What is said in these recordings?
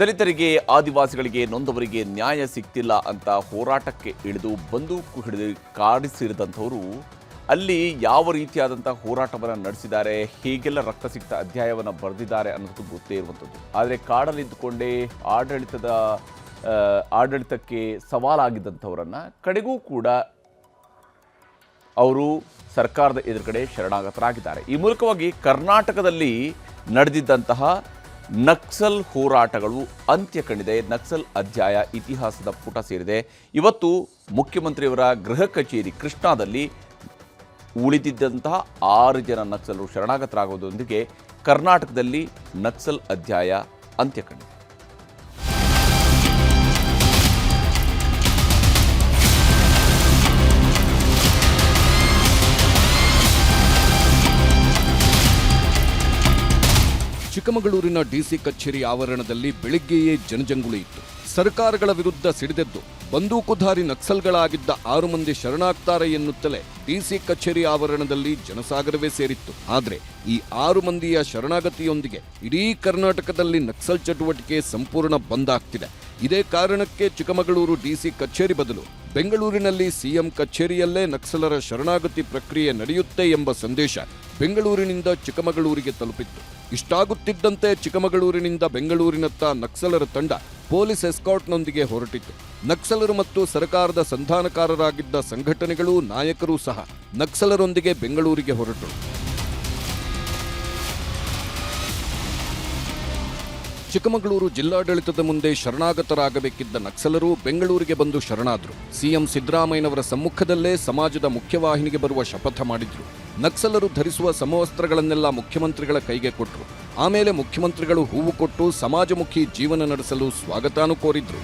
ದಲಿತರಿಗೆ, ಆದಿವಾಸಿಗಳಿಗೆ, ನೊಂದವರಿಗೆ ನ್ಯಾಯ ಸಿಗ್ತಿಲ್ಲ ಅಂತ ಹೋರಾಟಕ್ಕೆ ಇಳಿದು ಬಂದೂಕು ಹಿಡಿದು ಕಾಡಿಸಿರಿದಂಥವರು ಅಲ್ಲಿ ಯಾವ ರೀತಿಯಾದಂಥ ಹೋರಾಟವನ್ನು ನಡೆಸಿದ್ದಾರೆ, ಹೇಗೆಲ್ಲ ರಕ್ತಸಿಕ್ತ ಅಧ್ಯಾಯವನ್ನು ಬರೆದಿದ್ದಾರೆ ಅನ್ನೋದು ಗೊತ್ತೇ ಇರುವಂಥದ್ದು. ಆದರೆ ಕಾಡಲ್ಲಿದ್ದುಕೊಂಡೇ ಆಡಳಿತಕ್ಕೆ ಸವಾಲಾಗಿದ್ದಂಥವರನ್ನು ಕಡೆಗೂ ಕೂಡ ಅವರು ಸರ್ಕಾರದ ಎದುರುಗಡೆ ಶರಣಾಗತರಾಗಿದ್ದಾರೆ. ಈ ಮೂಲಕವಾಗಿ ಕರ್ನಾಟಕದಲ್ಲಿ ನಡೆದಿದ್ದಂತಹ ನಕ್ಸಲ್ ಹೋರಾಟಗಳು ಅಂತ್ಯ ಕಂಡಿದೆ. ನಕ್ಸಲ್ ಅಧ್ಯಾಯ ಇತಿಹಾಸದ ಪುಟ ಸೇರಿದೆ. ಇವತ್ತು ಮುಖ್ಯಮಂತ್ರಿಯವರ ಗೃಹ ಕಚೇರಿ ಕೃಷ್ಣಾದಲ್ಲಿ ಉಳಿದಿದ್ದಂತಹ 6 ಜನ ನಕ್ಸಲರು ಶರಣಾಗತರಾಗುವುದರೊಂದಿಗೆ ಕರ್ನಾಟಕದಲ್ಲಿ ನಕ್ಸಲ್ ಅಧ್ಯಾಯ ಅಂತ್ಯ ಕಂಡಿದೆ. ಚಿಕ್ಕಮಗಳೂರಿನ ಡಿಸಿ ಕಚೇರಿ ಆವರಣದಲ್ಲಿ ಬೆಳಿಗ್ಗೆಯೇ ಜನಜಂಗುಳಿ ಇತ್ತು. ಸರ್ಕಾರಗಳ ವಿರುದ್ಧ ಸಿಡಿದೆದ್ದು ಬಂದೂಕುಧಾರಿ ನಕ್ಸಲ್ಗಳಾಗಿದ್ದ 6 ಮಂದಿ ಶರಣಾಗ್ತಾರೆ ಎನ್ನುತ್ತಲೇ ಡಿಸಿ ಕಚೇರಿ ಆವರಣದಲ್ಲಿ ಜನಸಾಗರವೇ ಸೇರಿತ್ತು. ಆದರೆ ಈ 6 ಮಂದಿಯ ಶರಣಾಗತಿಯೊಂದಿಗೆ ಇಡೀ ಕರ್ನಾಟಕದಲ್ಲಿ ನಕ್ಸಲ್ ಚಟುವಟಿಕೆ ಸಂಪೂರ್ಣ ಬಂದ್ ಆಗ್ತಿದೆ. ಇದೇ ಕಾರಣಕ್ಕೆ ಚಿಕ್ಕಮಗಳೂರು ಡಿಸಿ ಕಚೇರಿ ಬದಲು ಬೆಂಗಳೂರಿನಲ್ಲಿ ಸಿಎಂ ಕಚೇರಿಯಲ್ಲೇ ನಕ್ಸಲರ ಶರಣಾಗತಿ ಪ್ರಕ್ರಿಯೆ ನಡೆಯುತ್ತೆ ಎಂಬ ಸಂದೇಶ ಬೆಂಗಳೂರಿನಿಂದ ಚಿಕ್ಕಮಗಳೂರಿಗೆ ತಲುಪಿತ್ತು. ಇಷ್ಟಾಗುತ್ತಿದ್ದಂತೆ ಚಿಕ್ಕಮಗಳೂರಿನಿಂದ ಬೆಂಗಳೂರಿನತ್ತ ನಕ್ಸಲರ ತಂಡ ಪೊಲೀಸ್ ಎಸ್ಕಾರ್ಟ್ನೊಂದಿಗೆ ಹೊರಟಿತ್ತು. ನಕ್ಸಲರು ಮತ್ತು ಸರ್ಕಾರದ ಸಂಧಾನಕಾರರಾಗಿದ್ದ ಸಂಘಟನೆಗಳು, ನಾಯಕರು ಸಹ ನಕ್ಸಲರೊಂದಿಗೆ ಬೆಂಗಳೂರಿಗೆ ಹೊರಟರು. ಚಿಕ್ಕಮಗಳೂರು ಜಿಲ್ಲಾಡಳಿತದ ಮುಂದೆ ಶರಣಾಗತರಾಗಬೇಕಿದ್ದ ನಕ್ಸಲರು ಬೆಂಗಳೂರಿಗೆ ಬಂದು ಶರಣಾದರು. ಸಿಎಂ ಸಿದ್ದರಾಮಯ್ಯನವರ ಸಮ್ಮುಖದಲ್ಲೇ ಸಮಾಜದ ಮುಖ್ಯವಾಹಿನಿಗೆ ಬರುವ ಶಪಥ ಮಾಡಿದ್ರು. ನಕ್ಸಲರು ಧರಿಸುವ ಸಮವಸ್ತ್ರಗಳನ್ನೆಲ್ಲ ಮುಖ್ಯಮಂತ್ರಿಗಳ ಕೈಗೆ ಕೊಟ್ಟರು. ಆಮೇಲೆ ಮುಖ್ಯಮಂತ್ರಿಗಳು ಹೂವು ಕೊಟ್ಟು ಸಮಾಜಮುಖಿ ಜೀವನ ನಡೆಸಲು ಸ್ವಾಗತಾನು ಕೋರಿದ್ರು.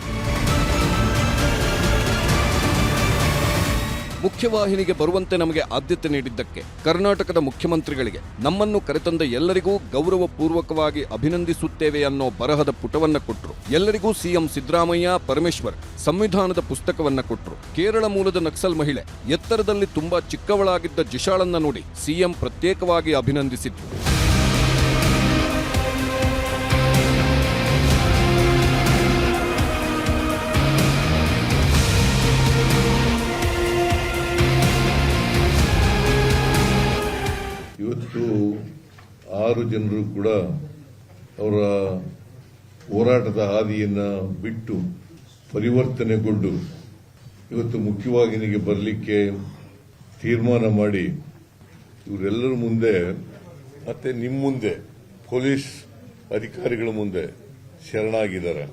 ಮುಖ್ಯವಾಹಿನಿಗೆ ಬರುವಂತೆ ನಮಗೆ ಆದ್ಯತೆ ನೀಡಿದ್ದಕ್ಕೆ ಕರ್ನಾಟಕದ ಮುಖ್ಯಮಂತ್ರಿಗಳಿಗೆ, ನಮ್ಮನ್ನು ಕರೆತಂದ ಎಲ್ಲರಿಗೂ ಗೌರವಪೂರ್ವಕವಾಗಿ ಅಭಿನಂದಿಸುತ್ತೇವೆ ಅನ್ನೋ ಬರಹದ ಪುಟವನ್ನ ಕೊಟ್ಟರು. ಎಲ್ಲರಿಗೂ ಸಿಎಂ ಸಿದ್ದರಾಮಯ್ಯ, ಪರಮೇಶ್ವರ್ ಸಂವಿಧಾನದ ಪುಸ್ತಕವನ್ನ ಕೊಟ್ಟರು. ಕೇರಳ ಮೂಲದ ನಕ್ಸಲ್ ಮಹಿಳೆ, ಎತ್ತರದಲ್ಲಿ ತುಂಬಾ ಚಿಕ್ಕವಳಾಗಿದ್ದ ಜಿಶಾಳನ್ನ ನೋಡಿ ಸಿಎಂ ಪ್ರತ್ಯೇಕವಾಗಿ ಅಭಿನಂದಿಸಿದ್ರು. ಇವತ್ತು 6 ಜನರು ಕೂಡ ಅವರ ಹೋರಾಟದ ಹಾದಿಯನ್ನು ಬಿಟ್ಟು ಪರಿವರ್ತನೆಗೊಂಡು ಇವತ್ತು ಮುಖ್ಯವಾಹಿನಿಗೆ ಬರಲಿಕ್ಕೆ ತೀರ್ಮಾನ ಮಾಡಿ ಇವರೆಲ್ಲರ ಮುಂದೆ ಮತ್ತೆ ನಿಮ್ಮ ಮುಂದೆ ಪೊಲೀಸ್ ಅಧಿಕಾರಿಗಳ ಮುಂದೆ ಶರಣಾಗಿದ್ದಾರೆ.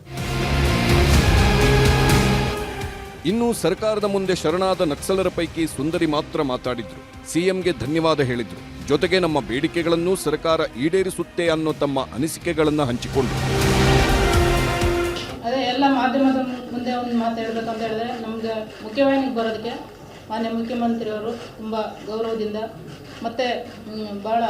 ಇನ್ನು ಸರ್ಕಾರದ ಮುಂದೆ ಶರಣಾದ ನಕ್ಸಲರ ಪೈಕಿ ಸುಂದರಿ ಮಾತ್ರ ಮಾತಾಡಿದ್ರು. ಸಿಎಂಗೆ ಧನ್ಯವಾದ ಹೇಳಿದ್ರು. ಜೊತೆಗೆ ನಮ್ಮ ಬೇಡಿಕೆಗಳನ್ನು ಸರ್ಕಾರ ಈಡೇರಿಸುತ್ತೆ ಅನ್ನೋ ತಮ್ಮ ಅನಿಸಿಕೆಗಳನ್ನು ಹಂಚಿಕೊಂಡ್ರು. ಅದೇ ಎಲ್ಲ ಮಾಧ್ಯಮದ ಮುಂದೆ ಒಂದು ಮಾತು ಹೇಳ್ಬೇಕಂತ ಹೇಳಿದ್ರೆ, ನಮ್ಗೆ ಮುಖ್ಯವಾಹಿನಿಗೆ ಬರೋದಕ್ಕೆ ಮಾನ್ಯ ಮುಖ್ಯಮಂತ್ರಿಯವರು ತುಂಬ ಗೌರವದಿಂದ ಮತ್ತೆ ಭಾಳ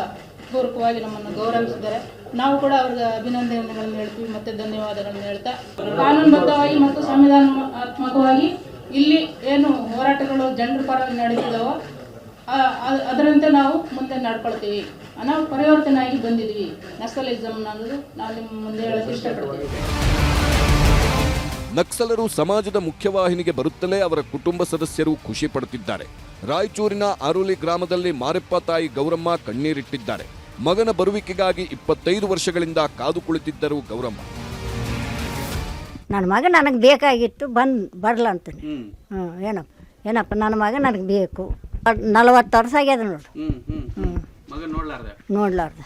ಪೂರ್ವಕವಾಗಿ ನಮ್ಮನ್ನು ಗೌರವಿಸಿದ್ದಾರೆ. ನಾವು ಕೂಡ ಅವ್ರಿಗೆ ಅಭಿನಂದನೆಗಳನ್ನು ಹೇಳ್ತೀವಿ, ಮತ್ತೆ ಧನ್ಯವಾದಗಳನ್ನು ಹೇಳ್ತಾ, ಕಾನೂನುಬದ್ಧವಾಗಿ ಮತ್ತು ಸಂವಿಧಾನಾತ್ಮಕವಾಗಿ ಇಲ್ಲಿ ಏನು ಹೋರಾಟಗಳು ಜನರ ಪರವಾಗಿ ನಡೀತಿದ್ದಾವೋ ಅದರಂತೆ ನಾವು ಮುಂದೆ ನಡ್ಕೊಳ್ತೀವಿ. ನಾವು ಪರಿವರ್ತನೆಯಾಗಿ ಬಂದಿದ್ವಿ. ನಕ್ಸಲಿಸಮ್ ಅನ್ನೋದು ನಾವು ನಿಮ್ಮ ಮುಂದೆ ಹೇಳಕ್ಕೆ ಇಷ್ಟಪಡ್ತೀವಿ. ನಕ್ಸಲರು ಸಮಾಜದ ಮುಖ್ಯವಾಹಿನಿಗೆ ಬರುತ್ತಲೇ ಅವರ ಕುಟುಂಬ ಸದಸ್ಯರು ಖುಷಿ ಪಡುತ್ತಿದ್ದಾರೆ. ರಾಯಚೂರಿನ ಆರೋಲಿ ಗ್ರಾಮದಲ್ಲಿ ಮಾರೆಪ್ಪ ತಾಯಿ ಗೌರಮ್ಮ ಕಣ್ಣೀರಿಟ್ಟಿದ್ದಾರೆ. ಮಗನ ಬರುವಿಕೆಗಾಗಿ 25 ವರ್ಷಗಳಿಂದ ಕಾದು ಕುಳಿತಿದ್ದರು ಗೌರಮ್ಮ. ನನ್ನ ಮಗ ನನಗೆ ಬೇಕಾಗಿತ್ತು, ಬರಲ್ಲ ಅಂತೀನಿ. ಏನಪ್ಪ ನನ್ನ ಮಗ ನನಗೆ ಬೇಕು. 40 ವರ್ಷ ಆಗ್ಯದ ನೋಡ್ರಿ. ನೋಡ್ಲಾರ್ದ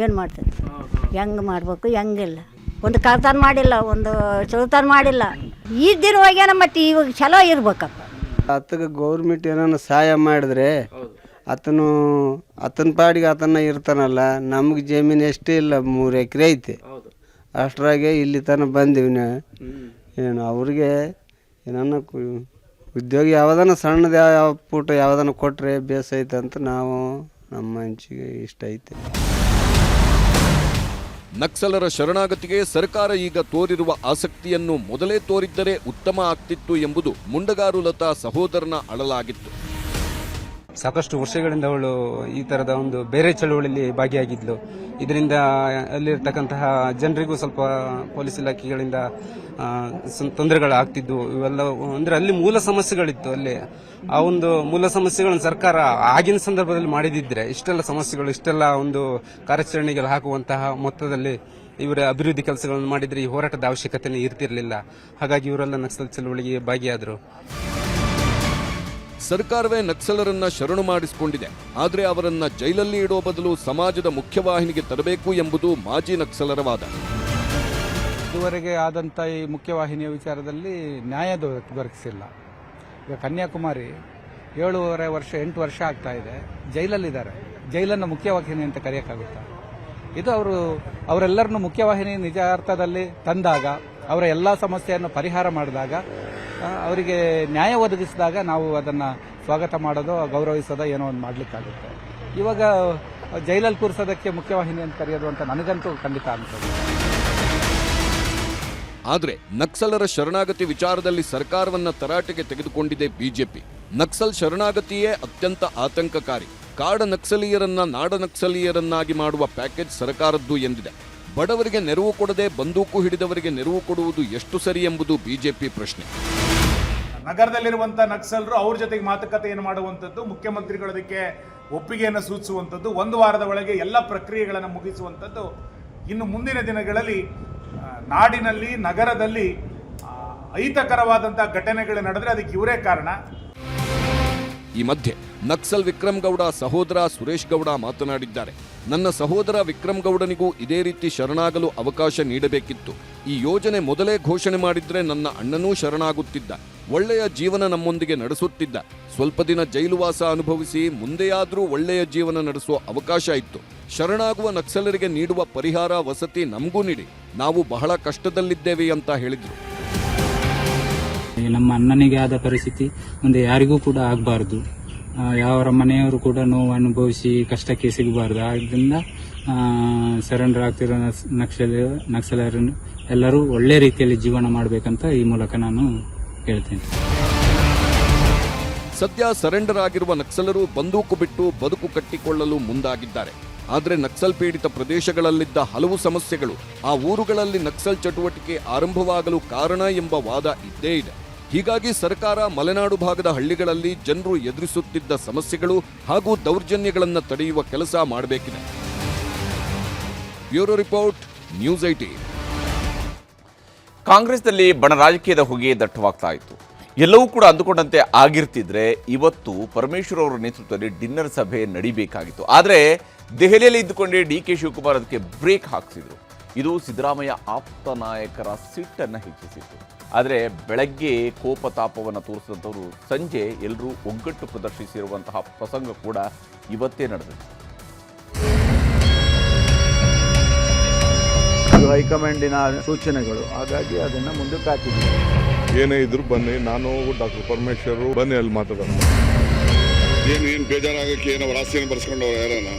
ಏನು ಮಾಡ್ತದೆ, ಹೆಂಗೆ ಮಾಡ್ಬೇಕು, ಹೆಂಗಿಲ್ಲ. ಒಂದು ಕಳ್ತನ ಮಾಡಿಲ್ಲ, ಒಂದು ಚೌತನ ಮಾಡಿಲ್ಲ. ಈ ದಿನ ಹೋಗ್ಯಾನ, ಮತ್ತೆ ಇವಾಗ ಚಲೋ ಇರ್ಬೇಕಪ್ಪ. ಆತಗೆ ಗೌರ್ಮೆಂಟ್ ಏನಾನ ಸಹಾಯ ಮಾಡಿದ್ರೆ ಆತನ ಪಾಡಿಗೆ ಆತನ ಇರ್ತಾನಲ್ಲ. ನಮ್ಗೆ ಜಮೀನು ಎಷ್ಟೇ ಇಲ್ಲ, 3 ಎಕರೆ ಐತೆ. ಅಷ್ಟರಾಗೆ ಇಲ್ಲಿ ತನಕ ಬಂದೀವಿ. ಏನು ಅವ್ರಿಗೆ ಏನನ್ನ ಉದ್ಯೋಗ ಯಾವುದನ್ನ ಸಣ್ಣದು ಯಾವ ಪುಟ ಯಾವುದನ್ನ ಕೊಟ್ಟರೆ ಬೇಸೈತೆ ಅಂತ ನಾವು ನಮ್ಮ ಮನಸ್ಸಿಗೆ ಇಷ್ಟ ಐತೆ. ನಕ್ಸಲರ ಶರಣಾಗತಿಗೆ ಸರ್ಕಾರ ಈಗ ತೋರಿರುವ ಆಸಕ್ತಿಯನ್ನು ಮೊದಲೇ ತೋರಿದ್ದರೆ ಉತ್ತಮ ಆಗ್ತಿತ್ತು ಎಂಬುದು ಮುಂಡಗಾರು ಲತಾ ಸಹೋದರನ ಅಳಲಾಗಿತ್ತು. ಸಾಕಷ್ಟು ವರ್ಷಗಳಿಂದ ಅವಳು ಈ ತರದ ಒಂದು ಬೇರೆ ಚಳುವಳಿಯಲ್ಲಿ ಭಾಗಿಯಾಗಿದ್ಲು. ಇದರಿಂದ ಅಲ್ಲಿರ್ತಕ್ಕಂತಹ ಜನರಿಗೂ ಸ್ವಲ್ಪ ಪೊಲೀಸ್ ಇಲಾಖೆಗಳಿಂದ ತೊಂದರೆಗಳಾಗ್ತಿದ್ವು. ಇವೆಲ್ಲ ಅಂದ್ರೆ ಅಲ್ಲಿ ಮೂಲ ಸಮಸ್ಯೆಗಳಿತ್ತು. ಅಲ್ಲಿ ಆ ಒಂದು ಮೂಲ ಸಮಸ್ಯೆಗಳನ್ನು ಸರ್ಕಾರ ಆಗಿನ ಸಂದರ್ಭದಲ್ಲಿ ಮಾಡಿದಿದ್ರೆ ಇಷ್ಟೆಲ್ಲ ಸಮಸ್ಯೆಗಳು, ಇಷ್ಟೆಲ್ಲ ಒಂದು ಕಾರ್ಯಾಚರಣೆಗಳು ಹಾಕುವಂತಹ ಮೊತ್ತದಲ್ಲಿ ಇವರ ಅಭಿವೃದ್ಧಿ ಕೆಲಸಗಳನ್ನು ಮಾಡಿದ್ರೆ ಈ ಹೋರಾಟದ ಅವಶ್ಯಕತೆನೇ ಇರ್ತಿರ್ಲಿಲ್ಲ. ಹಾಗಾಗಿ ಇವರೆಲ್ಲ ನಕ್ಸಲ್ ಚಳವಳಿಗೆ ಭಾಗಿಯಾದರು. ಸರ್ಕಾರವೇ ನಕ್ಸಲರನ್ನ ಶರಣು ಮಾಡಿಸಿಕೊಂಡಿದೆ. ಆದರೆ ಅವರನ್ನ ಜೈಲಲ್ಲಿ ಇಡೋ ಬದಲು ಸಮಾಜದ ಮುಖ್ಯವಾಹಿನಿಗೆ ತರಬೇಕು ಎಂಬುದು ಮಾಜಿ ನಕ್ಸಲರ ವಾದ. ಇದುವರೆಗೆ ಆದಂಥ ಈ ಮುಖ್ಯವಾಹಿನಿಯ ವಿಚಾರದಲ್ಲಿ ನ್ಯಾಯ ದೊರಕಿಸಿಲ್ಲ. ಈಗ ಕನ್ಯಾಕುಮಾರಿ 7.5 ವರ್ಷ 8 ವರ್ಷ ಆಗ್ತಾ ಇದೆ, ಜೈಲಲ್ಲಿದ್ದಾರೆ. ಜೈಲನ್ನು ಮುಖ್ಯವಾಹಿನಿ ಅಂತ ಕರೆಯೋಕ್ಕಾಗುತ್ತಾ? ಇದು ಅವರೆಲ್ಲರನ್ನು ಮುಖ್ಯವಾಹಿನಿ ನಿಜ ಅರ್ಥದಲ್ಲಿ ತಂದಾಗ, ಅವರ ಎಲ್ಲ ಸಮಸ್ಯೆಯನ್ನು ಪರಿಹಾರ ಮಾಡಿದಾಗ, ಅವರಿಗೆ ನ್ಯಾಯ ಒದಗಿಸಿದಾಗ ನಾವು ಅದನ್ನು ಸ್ವಾಗತ ಮಾಡೋದು, ಗೌರವಿಸೋದೋ ಏನೋ ಒಂದು ಮಾಡಲಿಕ್ಕಾಗುತ್ತೆ. ಇವಾಗ ಜೈಲಲ್ಲಿ ಕೂರಿಸೋದಕ್ಕೆ ಮುಖ್ಯವಾಹಿನಿ ಅಂತ ಕರೆಯೋದು ಅಂತ ನನಗಂತೂ ಖಂಡಿತ ಅನ್ಸೋದು. ಆದರೆ ನಕ್ಸಲರ ಶರಣಾಗತಿ ವಿಚಾರದಲ್ಲಿ ಸರ್ಕಾರವನ್ನ ತರಾಟೆಗೆ ತೆಗೆದುಕೊಂಡಿದೆ ಬಿಜೆಪಿ. ನಕ್ಸಲ್ ಶರಣಾಗತಿಯೇ ಅತ್ಯಂತ ಆತಂಕಕಾರಿ. ಕಾಡ ನಕ್ಸಲೀಯರನ್ನ ನಾಡ ನಕ್ಸಲೀಯರನ್ನಾಗಿ ಮಾಡುವ ಪ್ಯಾಕೇಜ್ ಸರ್ಕಾರದ್ದು ಎಂದಿದೆ. ಬಡವರಿಗೆ ನೆರವು ಕೊಡದೆ ಬಂದೂಕು ಹಿಡಿದವರಿಗೆ ನೆರವು ಕೊಡುವುದು ಎಷ್ಟು ಸರಿ ಎಂಬುದು ಬಿಜೆಪಿ ಪ್ರಶ್ನೆ. ನಗರದಲ್ಲಿರುವಂತಹ ನಕ್ಸಲರು ಅವ್ರ ಜೊತೆಗೆ ಮಾತುಕತೆಯನ್ನು ಮಾಡುವಂಥದ್ದು, ಮುಖ್ಯಮಂತ್ರಿಗಳದಕ್ಕೆ ಒಪ್ಪಿಗೆಯನ್ನು ಸೂಚಿಸುವಂಥದ್ದು, 1 ವಾರದ ಒಳಗೆ ಎಲ್ಲ ಪ್ರಕ್ರಿಯೆಗಳನ್ನು ಮುಗಿಸುವಂಥದ್ದು. ಇನ್ನು ಮುಂದಿನ ದಿನಗಳಲ್ಲಿ ನಾಡಿನಲ್ಲಿ, ನಗರದಲ್ಲಿ ಅಹಿತಕರವಾದಂತಹ ಘಟನೆಗಳು ನಡೆದರೆ ಅದಕ್ಕೆ ಇವರೇ ಕಾರಣ. ಈ ಮಧ್ಯೆ ನಕ್ಸಲ್ ವಿಕ್ರಮ್ ಗೌಡ ಸಹೋದರ ಸುರೇಶ್ ಗೌಡ ಮಾತನಾಡಿದ್ದಾರೆ. ನನ್ನ ಸಹೋದರ ವಿಕ್ರಮ್ ಗೌಡನಿಗೂ ಇದೇ ರೀತಿ ಶರಣಾಗಲು ಅವಕಾಶ ನೀಡಬೇಕಿತ್ತು. ಈ ಯೋಜನೆ ಮೊದಲೇ ಘೋಷಣೆ ಮಾಡಿದ್ರೆ ನನ್ನ ಅಣ್ಣನೂ ಶರಣಾಗುತ್ತಿದ್ದ. ಒಳ್ಳೆಯ ಜೀವನ ನಮ್ಮೊಂದಿಗೆ ನಡೆಸುತ್ತಿದ್ದ. ಸ್ವಲ್ಪ ದಿನ ಜೈಲುವಾಸ ಅನುಭವಿಸಿ ಮುಂದೆಯಾದರೂ ಒಳ್ಳೆಯ ಜೀವನ ನಡೆಸುವ ಅವಕಾಶ ಇತ್ತು. ಶರಣಾಗುವ ನಕ್ಸಲರಿಗೆ ನೀಡುವ ಪರಿಹಾರ, ವಸತಿ ನಮಗೂ ನೀಡಿ. ನಾವು ಬಹಳ ಕಷ್ಟದಲ್ಲಿದ್ದೇವೆ ಅಂತ ಹೇಳಿದ್ರು. ನಮ್ಮ ಅಣ್ಣನಿಗೆ ಆದ ಪರಿಸ್ಥಿತಿ ಮುಂದೆ ಯಾರಿಗೂ ಕೂಡ ಆಗಬಾರ್ದು. ಯಾವರ ಮನೆಯವರು ಕೂಡ ನೋವು ಅನುಭವಿಸಿ ಕಷ್ಟಕ್ಕೆ ಸಿಗಬಾರ್ದು. ಆದ್ದರಿಂದ ಸರೆಂಡರ್ ಆಗ್ತಿರೋ ನಕ್ಸಲರನ್ನು ಎಲ್ಲರೂ ಒಳ್ಳೆ ರೀತಿಯಲ್ಲಿ ಜೀವನ ಮಾಡಬೇಕಂತ ಈ ಮೂಲಕ ನಾನು ಹೇಳ್ತೇನೆ. ಸದ್ಯ ಸರೆಂಡರ್ ಆಗಿರುವ ನಕ್ಸಲರು ಬಂದೂಕು ಬಿಟ್ಟು ಬದುಕು ಕಟ್ಟಿಕೊಳ್ಳಲು ಮುಂದಾಗಿದ್ದಾರೆ. ಆದರೆ ನಕ್ಸಲ್ ಪೀಡಿತ ಪ್ರದೇಶಗಳಲ್ಲಿದ್ದ ಹಲವು ಸಮಸ್ಯೆಗಳು ಆ ಊರುಗಳಲ್ಲಿ ನಕ್ಸಲ್ ಚಟುವಟಿಕೆ ಆರಂಭವಾಗಲು ಕಾರಣ ಎಂಬ ವಾದ ಇದ್ದೇ ಇದೆ. ಹೀಗಾಗಿ ಸರ್ಕಾರ ಮಲೆನಾಡು ಭಾಗದ ಹಳ್ಳಿಗಳಲ್ಲಿ ಜನರು ಎದುರಿಸುತ್ತಿದ್ದ ಸಮಸ್ಯೆಗಳು ಹಾಗೂ ದೌರ್ಜನ್ಯಗಳನ್ನು ತಡೆಯುವ ಕೆಲಸ ಮಾಡಬೇಕಿದೆ. Bureau report, news 18. ಕಾಂಗ್ರೆಸ್ನಲ್ಲಿ ಬಣ ರಾಜಕೀಯದ ಹೊಗೆ ದಟ್ಟವಾಗ್ತಾ ಇತ್ತು. ಎಲ್ಲವೂ ಕೂಡ ಅಂದುಕೊಂಡಂತೆ ಆಗಿರ್ತಿದ್ರೆ ಇವತ್ತು ಪರಮೇಶ್ವರ್ ಅವರ ನೇತೃತ್ವದಲ್ಲಿ ಡಿನ್ನರ್ ಸಭೆ ನಡೀಬೇಕಾಗಿತ್ತು. ಆದರೆ ದೆಹಲಿಯಲ್ಲಿ ಇದ್ದುಕೊಂಡೇ DK ಶಿವಕುಮಾರ್ ಅದಕ್ಕೆ ಬ್ರೇಕ್ ಹಾಕಿಸಿದ್ರು. ಇದು ಸಿದ್ದರಾಮಯ್ಯ ಆಪ್ತ ನಾಯಕರ ಸಿಟ್ಟನ್ನು ಹೆಚ್ಚಿಸಿತ್ತು. ಆದರೆ ಬೆಳಗ್ಗೆ ಕೋಪತಾಪವನ್ನು ತೋರಿಸಿದಂಥವರು ಸಂಜೆ ಎಲ್ಲರೂ ಒಗ್ಗಟ್ಟು ಪ್ರದರ್ಶಿಸಿರುವಂತಹ ಪ್ರಸಂಗ ಕೂಡ ಇವತ್ತೇ ನಡೆದಿದೆ. ಹೈಕಮಾಂಡಿನ ಸೂಚನೆಗಳು, ಹಾಗಾಗಿ ಅದನ್ನು ಮುಂದಕ್ಕೆ ಹಾಕಿದ್ವಿ. ಏನೇ ಇದ್ರು ಬನ್ನಿ, ನಾನು ಡಾಕ್ಟರ್ ಪರಮೇಶ್ವರ್ ಬನ್ನಿ, ಅಲ್ಲಿ ಮಾತಾಡೋಣ. ಏನು ಬೇಜಾರಾಗಕ್ಕೆ ಏನೋ ರಾಶಿಯನ್ನು ಬರ್ಸ್ಕೊಂಡವ್ರು ಯಾರನ್ನ.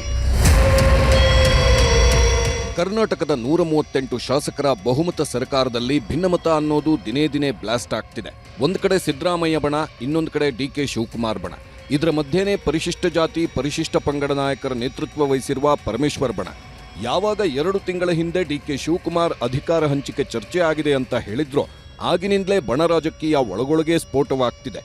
ಕರ್ನಾಟಕದ 138 ಶಾಸಕರ ಬಹುಮತ ಸರ್ಕಾರದಲ್ಲಿ ಭಿನ್ನಮತ ಅನ್ನೋದು ದಿನೇ ದಿನೇ ಬ್ಲಾಸ್ಟ್ ಆಗ್ತಿದೆ. ಒಂದು ಕಡೆ ಸಿದ್ದರಾಮಯ್ಯ ಬಣ, ಇನ್ನೊಂದು ಕಡೆ DK ಶಿವಕುಮಾರ್ ಬಣ. ಇದರ ಮಧ್ಯೆನೇ ಪರಿಶಿಷ್ಟ ಜಾತಿ ಪರಿಶಿಷ್ಟ ಪಂಗಡ ನಾಯಕರ ನೇತೃತ್ವ ವಹಿಸಿರುವ ಪರಮೇಶ್ವರ್ ಬಣ. ಯಾವಾಗ 2 ತಿಂಗಳ ಹಿಂದೆ DK ಶಿವಕುಮಾರ್ ಅಧಿಕಾರ ಹಂಚಿಕೆ ಚರ್ಚೆ ಆಗಿದೆ ಅಂತ ಹೇಳಿದ್ರೋ ಆಗಿನಿಂದಲೇ ಬಣ ರಾಜಕೀಯ ಒಳಗೊಳಗೆ ಸ್ಫೋಟವಾಗ್ತಿದೆ.